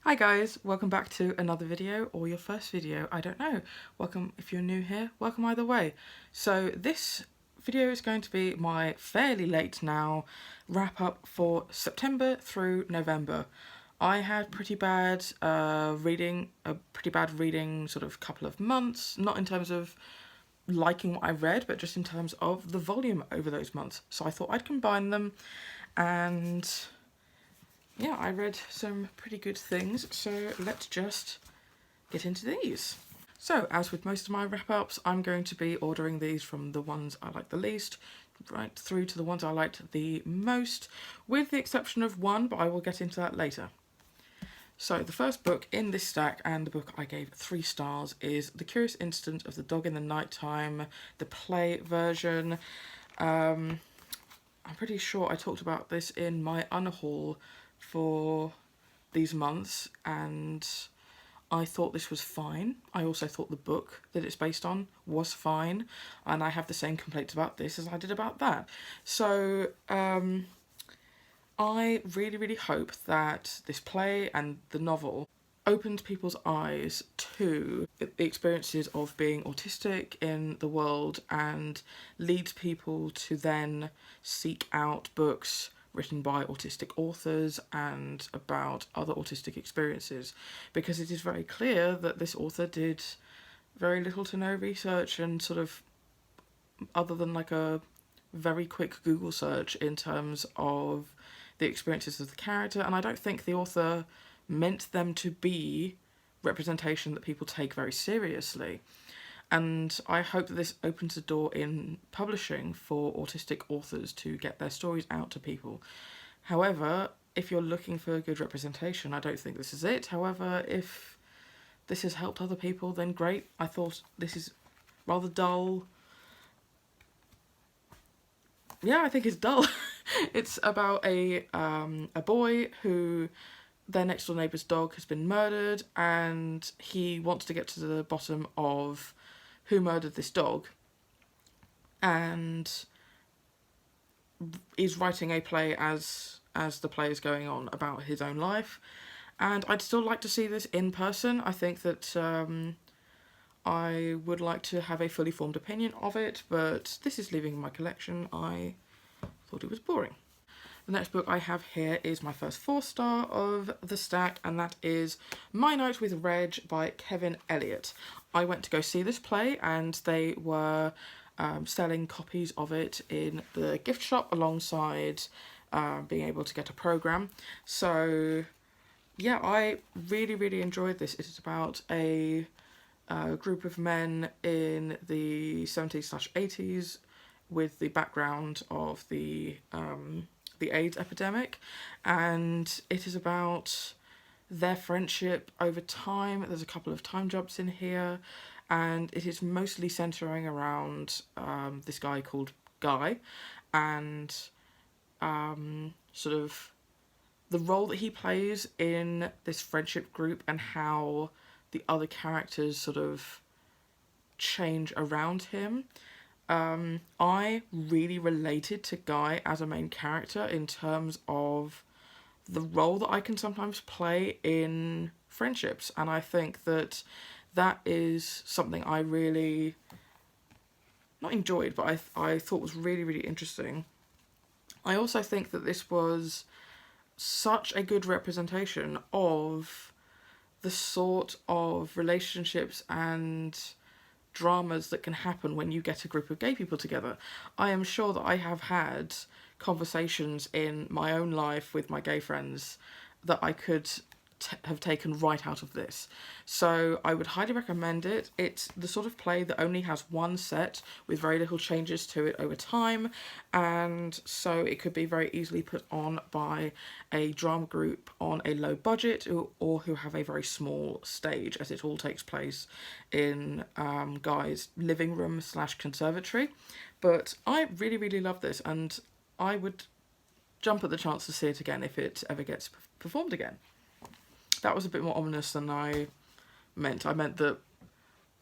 Hi guys, welcome back to another video, or your first video, I don't know. Welcome if you're new here, welcome either way. So this video is going to be my fairly late now wrap up for September through November. I had a pretty bad reading sort of couple of months, not in terms of liking what I read, but just in terms of the volume over those months. So I thought I'd combine them, and yeah, I read some pretty good things, so let's just get into these. So, as with most of my wrap-ups, I'm going to be ordering these from the ones I like the least, right through to the ones I liked the most, with the exception of one, but I will get into that later. So, the first book in this stack, and the book I gave 3 stars, is The Curious Incident of the Dog in the Nighttime, the play version. I'm pretty sure I talked about this in my unhaul for these months, and I thought this was fine. I also thought the book that it's based on was fine, and I have the same complaints about this as I did about that. So I really hope that this play and the novel opened people's eyes to the experiences of being autistic in the world and leads people to then seek out books written by autistic authors and about other autistic experiences, because it is very clear that this author did very little to no research, and sort of other than like a very quick Google search in terms of the experiences of the character, and I don't think the author meant them to be representation that people take very seriously. And I hope that this opens the door in publishing for autistic authors to get their stories out to people. However, if you're looking for a good representation, I don't think this is it. However, if this has helped other people, then great. I thought this is rather dull. Yeah, I think it's dull. It's about a boy who, their next door neighbour's dog has been murdered, and he wants to get to the bottom of who murdered this dog, and is writing a play as the play is going on about his own life. And I'd still like to see this in person. I think that I would like to have a fully formed opinion of it, but this is leaving in my collection. I thought it was boring. The next book I have here is my first 4-star of the stack, and that is My Night with Reg by Kevin Elyot. I went to go see this play, and they were selling copies of it in the gift shop alongside being able to get a programme. So yeah, I really enjoyed this. It is about a group of men in the 70s/80s with the background of the AIDS epidemic, and it is about their friendship over time. There's a couple of time jumps in here, and it is mostly centering around this guy called Guy, and sort of the role that he plays in this friendship group and how the other characters sort of change around him. I really related to Guy as a main character in terms of the role that I can sometimes play in friendships, and I think that that is something I really not enjoyed, but I thought was really interesting. I also think that this was such a good representation of the sort of relationships and dramas that can happen when you get a group of gay people together. I am sure that I have had conversations in my own life with my gay friends that I could have taken right out of this. So I would highly recommend it. It's the sort of play that only has one set with very little changes to it over time, and so it could be very easily put on by a drama group on a low budget or who have a very small stage, as it all takes place in Guy's living room / conservatory. But I really love this, and I would jump at the chance to see it again if it ever gets performed again. That was a bit more ominous than I meant. I meant that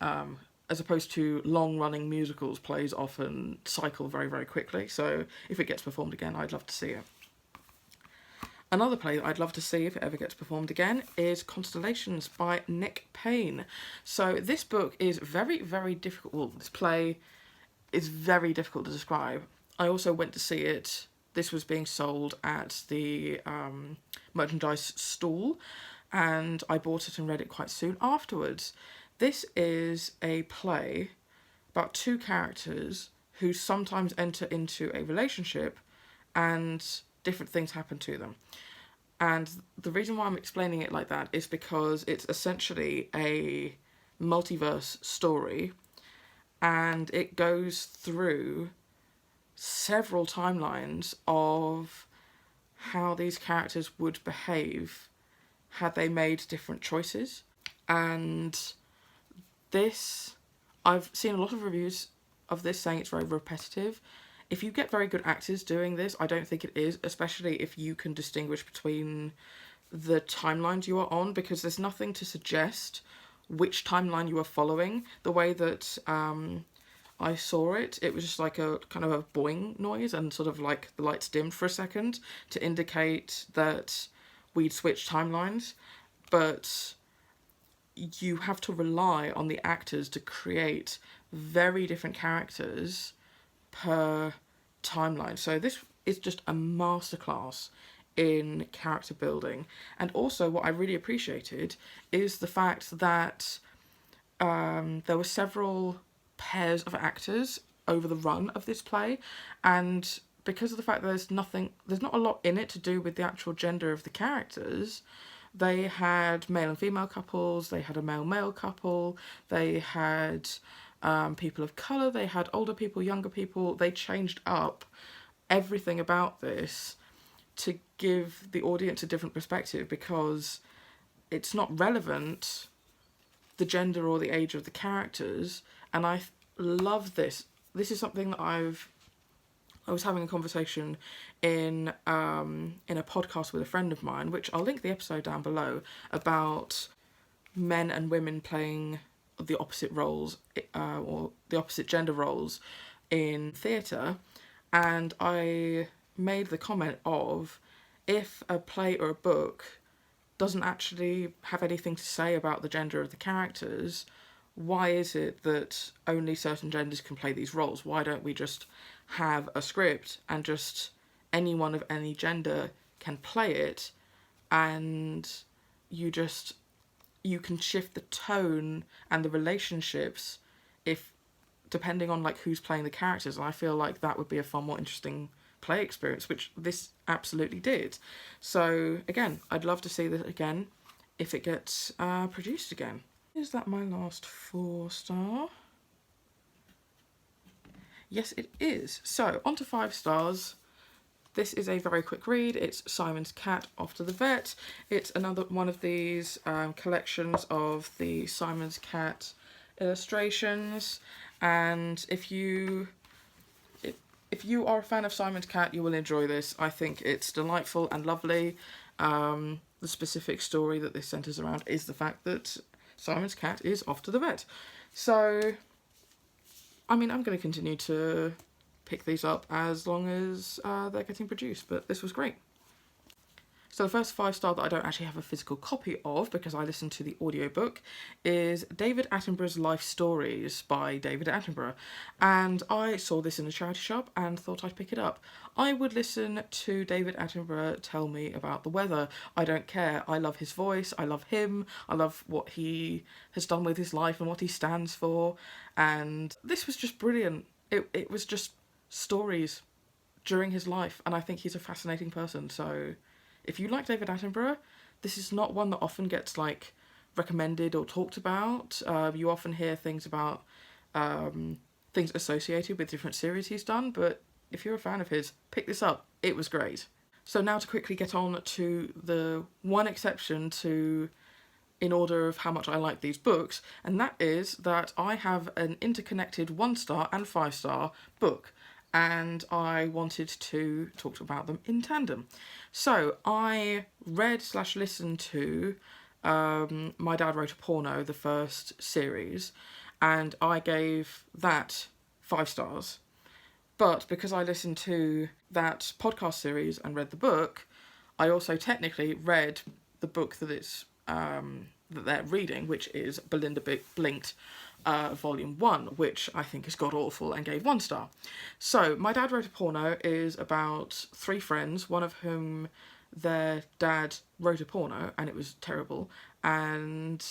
as opposed to long-running musicals, plays often cycle very quickly. So if it gets performed again, I'd love to see it. Another play that I'd love to see if it ever gets performed again is Constellations by Nick Payne. So this book is very, very difficult. Well, this play is very difficult to describe. I also went to see it. This was being sold at the merchandise stall, and I bought it and read it quite soon afterwards. This is a play about two characters who sometimes enter into a relationship and different things happen to them. And the reason why I'm explaining it like that is because it's essentially a multiverse story, and it goes through several timelines of how these characters would behave had they made different choices. And this, I've seen a lot of reviews of this saying it's very repetitive. If you get very good actors doing this, I don't think it is, especially if you can distinguish between the timelines you are on, because there's nothing to suggest which timeline you are following. The way that I saw it, it was just like a kind of a boing noise, and sort of like the lights dimmed for a second to indicate that we'd switched timelines. But you have to rely on the actors to create very different characters per timeline. So this is just a masterclass in character building. And also what I really appreciated is the fact that there were several pairs of actors over the run of this play, and because of the fact that there's not a lot in it to do with the actual gender of the characters, they had male and female couples, they had a male-male couple, they had people of colour, they had older people, younger people. They changed up everything about this to give the audience a different perspective, because it's not relevant, the gender or the age of the characters. And I love this. This is something that I was having a conversation in a podcast with a friend of mine, which I'll link the episode down below, about men and women playing the opposite roles, or the opposite gender roles in theatre. And I made the comment of, if a play or a book doesn't actually have anything to say about the gender of the characters, why is it that only certain genders can play these roles? Why don't we just have a script and just anyone of any gender can play it, and you can shift the tone and the relationships if depending on like who's playing the characters. And I feel like that would be a far more interesting play experience, which this absolutely did. So again, I'd love to see this again if it gets produced again. Is that my last 4-star? Yes, it is. So on to 5 stars. This is a very quick read. It's Simon's Cat Off to the Vet. It's another one of these collections of the Simon's Cat illustrations. And if you are a fan of Simon's Cat, you will enjoy this. I think it's delightful and lovely. The specific story that this centres around is the fact that Simon's cat is off to the vet. So, I mean, I'm going to continue to pick these up as long as they're getting produced, but this was great. So the first 5-star that I don't actually have a physical copy of, because I listened to the audiobook, is David Attenborough's Life Stories by David Attenborough. And I saw this in a charity shop and thought I'd pick it up. I would listen to David Attenborough tell me about the weather. I don't care. I love his voice. I love him. I love what he has done with his life and what he stands for. And this was just brilliant. It was just stories during his life, and I think he's a fascinating person. So if you like David Attenborough, this is not one that often gets like recommended or talked about. You often hear things about things associated with different series he's done, but if you're a fan of his, pick this up. It was great. So now to quickly get on to the one exception to in order of how much I like these books, and that is that I have an interconnected 1-star and 5-star book, and I wanted to talk about them in tandem. So I read/listened to My Dad Wrote a Porno, the first series, and I gave that 5 stars. But because I listened to that podcast series and read the book, I also technically read the book that that they're reading, which is Belinda Blinked, Volume 1, which I think is god-awful and gave 1 star. So, My Dad Wrote a Porno is about 3 friends, one of whom their dad wrote a porno, and it was terrible, and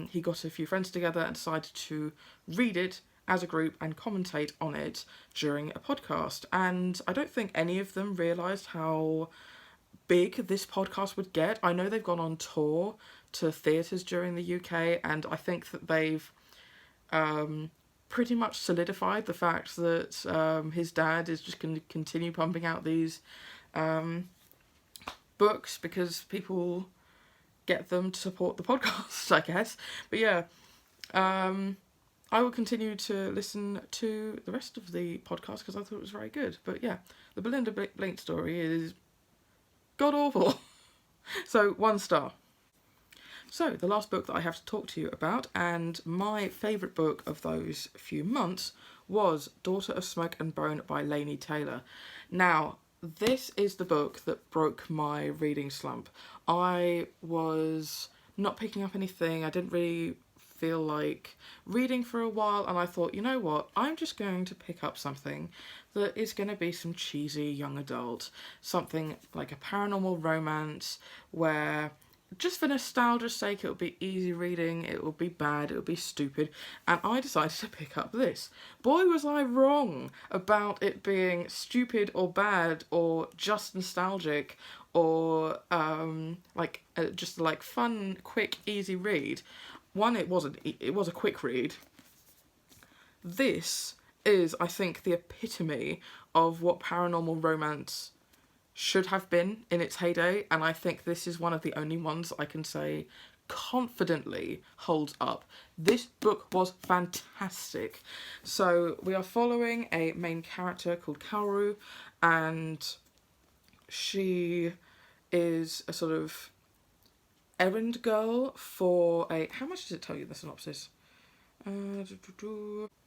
he got a few friends together and decided to read it as a group and commentate on it during a podcast. And I don't think any of them realised how big this podcast would get. I know they've gone on tour to theatres during the UK, and I think that they've pretty much solidified the fact that his dad is just going to continue pumping out these books because people get them to support the podcast, I guess. But yeah, I will continue to listen to the rest of the podcast because I thought it was very good. But yeah, the Belinda Blinked story is god awful. So 1 star. So the last book that I have to talk to you about, and my favourite book of those few months, was Daughter of Smoke and Bone by Laini Taylor. Now, this is the book that broke my reading slump. I was not picking up anything. I didn't really feel like reading for a while, and I thought, you know what, I'm just going to pick up something that is going to be some cheesy young adult, something like a paranormal romance where, just for nostalgia's sake, it will be easy reading, it will be bad, it will be stupid, and I decided to pick up this. Boy, was I wrong about it being stupid or bad or just nostalgic or just like fun, quick, easy read. One, it wasn't. It was a quick read. This is, I think, the epitome of what paranormal romance should have been in its heyday, and I think this is one of the only ones I can say confidently holds up. This book was fantastic. So we are following a main character called Kaoru, and she is a sort of errand girl for a... How much does it tell you, the synopsis? Oh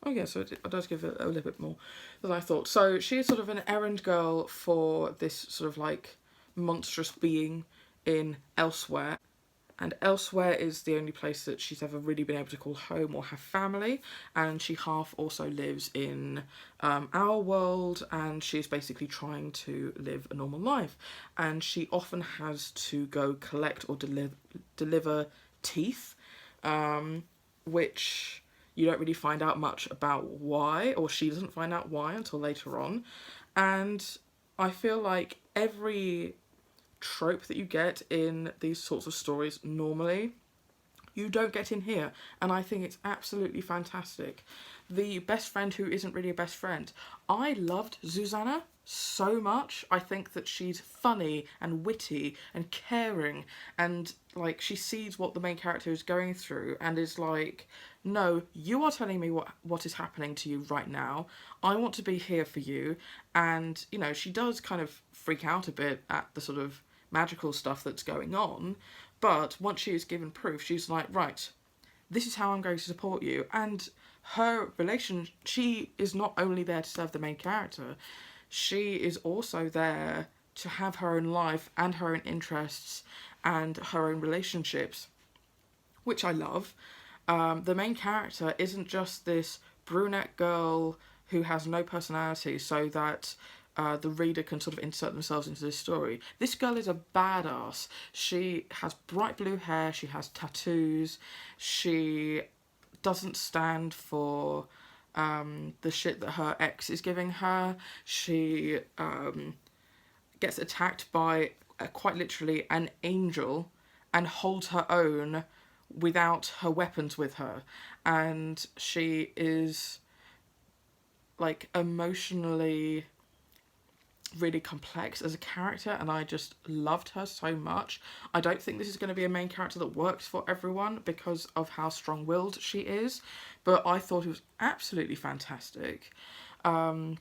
yeah, so it does give it a little bit more than I thought. So she's sort of an errand girl for this sort of like monstrous being in Elsewhere. And Elsewhere is the only place that she's ever really been able to call home or have family. And she half also lives in our world, and she's basically trying to live a normal life. And she often has to go collect or deliver teeth, which you don't really find out much about why, or she doesn't find out why until later on. And I feel like every trope that you get in these sorts of stories normally, you don't get in here, and I think it's absolutely fantastic. The best friend who isn't really a best friend. I loved Susanna so much. I think that she's funny and witty and caring, and like she sees what the main character is going through and is like, no, you are telling me what is happening to you right now. I want to be here for you. And, you know, she does kind of freak out a bit at the sort of magical stuff that's going on, but once she is given proof, she's like, right, this is how I'm going to support you. And her relation, she is not only there to serve the main character, she is also there to have her own life and her own interests and her own relationships, which I love. The main character isn't just this brunette girl who has no personality so that the reader can sort of insert themselves into this story. This girl is a badass. She has bright blue hair, she has tattoos, she doesn't stand for the shit that her ex is giving her. She gets attacked by quite literally an angel and holds her own without her weapons with her. And she is like emotionally really complex as a character, and I just loved her so much. I don't think this is going to be a main character that works for everyone because of how strong-willed she is, but I thought it was absolutely fantastic. The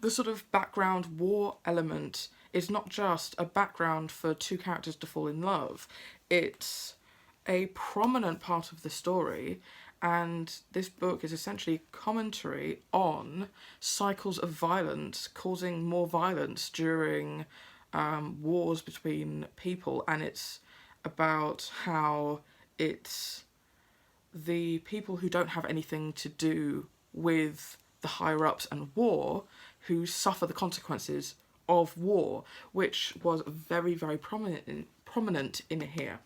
sort of background war element is not just a background for two characters to fall in love, it's a prominent part of the story. And this book is essentially commentary on cycles of violence causing more violence during wars between people, and it's about how it's the people who don't have anything to do with the higher ups and war who suffer the consequences of war, which was very, very prominent in here.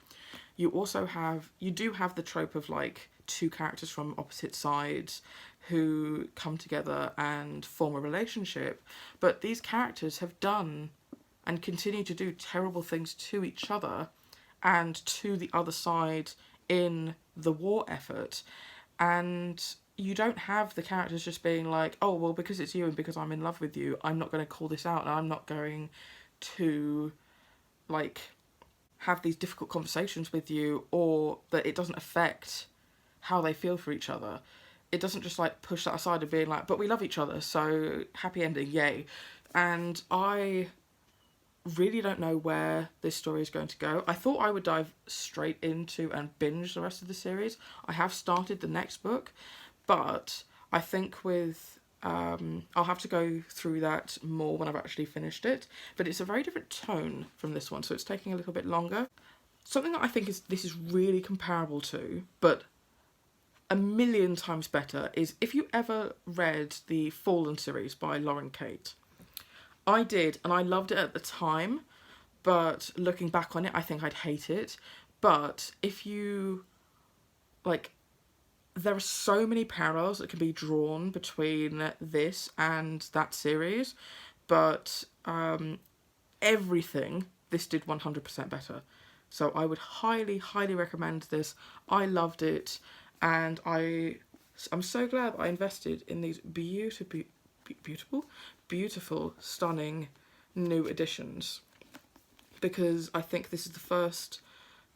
You do have the trope of like two characters from opposite sides who come together and form a relationship, but these characters have done and continue to do terrible things to each other and to the other side in the war effort. And you don't have the characters just being like, oh, well, because it's you and because I'm in love with you, I'm not going to call this out and I'm not going to, like, have these difficult conversations with you, or that it doesn't affect how they feel for each other. It doesn't just, like, push that aside and being like, but we love each other, so happy ending, yay. And I really don't know where this story is going to go. I thought I would dive straight into and binge the rest of the series. I have started the next book, but I think with I'll have to go through that more when I've actually finished it. But it's a very different tone from this one, so it's taking a little bit longer. Something that I think this is really comparable to, but a million times better, is if you ever read the Fallen series by Lauren Kate. I did, and I loved it at the time, but looking back on it, I think I'd hate it. But if you, like, there are so many parallels that can be drawn between this and that series, but everything this did 100% better. So I would highly, highly recommend this. I loved it, and I'm so glad I invested in these beautiful, stunning new editions, because I think this is the first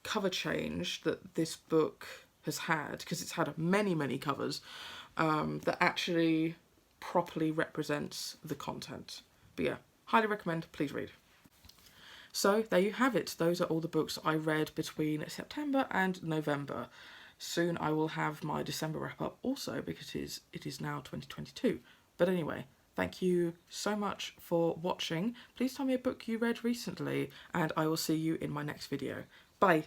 cover change that this book has had, because it's had many, many covers, that actually properly represents the content. But yeah, highly recommend, please read. So there you have it. Those are all the books I read between September and November. Soon I will have my December wrap up also, because it is now 2022. But anyway, thank you so much for watching. Please tell me a book you read recently, and I will see you in my next video. Bye!